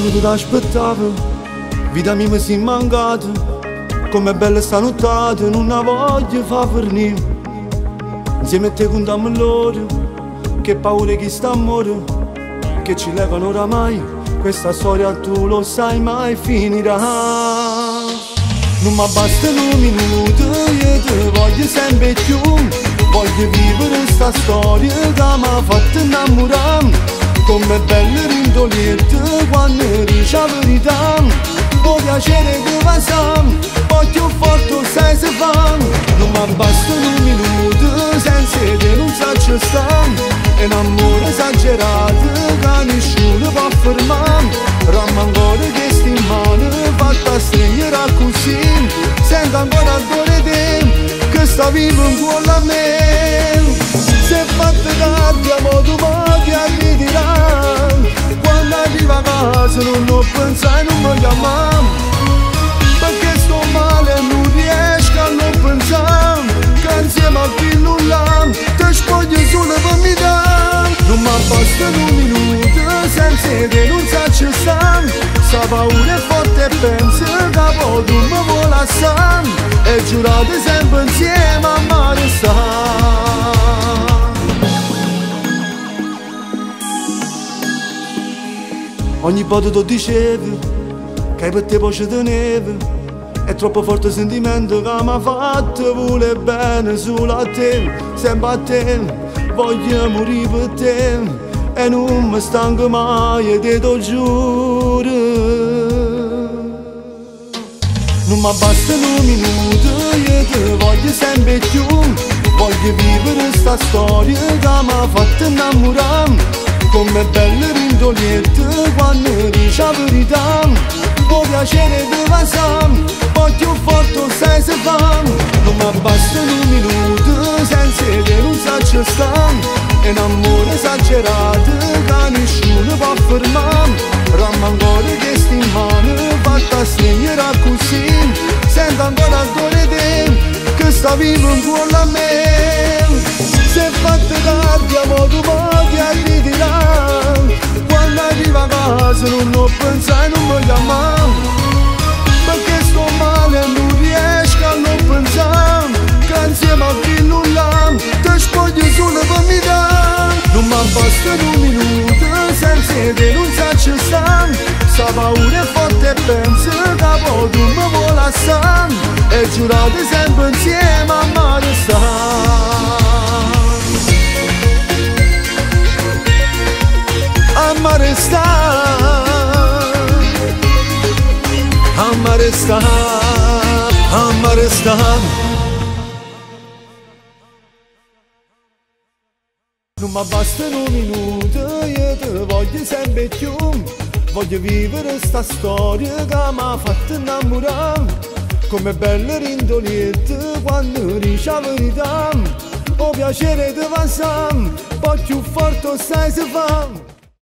quando tu t'aspettavi, vita mia mi si mancata, com'è bella sta nottata, non la voglio far finire. Insieme a te contiamo l'ora, che paura che sta a morire, che ci levano oramai, questa storia tu lo sai mai finirà. Non mi bastano minuti, io ti voglio sempre più, voglio vivere sta storia che mi ha fatto innamorare. Com'è bello rindolerti quando dici la verità, o piacere che va sam, poi più forte sai se fa. Non mi bastano minuti senza te non saggio stare, è un amore esagerato che nessuno può fermare. Ramma ancora che sti mani fatta stringere così, sento ancora il cuore te che sta vivo in cuore a me. Se fatta tardi amo domani ti dirà, quando arriva a casa non lo pensai, non mi chiamare, perché sto male non riesco a non pensare che insieme a chi nulla ti spoglio solo per mi dare. Non mi bastano minuti senza te non saggio stare, sta paura è forte e penso che poi tu mi vuoi lasciare, e giurate sempre insieme a me restare. Ogni volta tu dicevi che per te poi ci tenevi, è troppo forte il sentimento che mi ha fatto voler bene solo a te, sempre a te, voglio morire per te e non mi stanco mai, te lo giuro. Non mi bastano minuti, io ti voglio sempre più, voglio vivere sta storia che mi ha fatto innamorare. Com'è bello rindolerti quando dici la verità, o piacere che va sam, poi più forte sai se fa. Non mi bastano minuti senza te non saggio stare, è un amore esagerato che nessuno può fermare. Ramma ancora che sti mani fatta stringere così, sento ancora il cuore te che sta vivo in cuore a me. Se fatta tardi amo domani ti dirà, quando arriva a casa non lo pensai, non mi chiamare, perché sto male non riesco a non pensare che insieme a chi nulla ti spoglio solo per mi dare. Non mi bastano minuti senza te non saggio stare, sta paura è forte e penso che poi tu mi vuoi lasciare, e giurate sempre insieme a me restare. Amare sta, amare sta, amare sta. Non mi bastano minuti, io ti voglio sempre più, voglio vivere sta storia che mi ha fatto innamorare. Com'è bello rindolerti quando dici la verità, o piacere ti va sam, poi più forte sai se fa.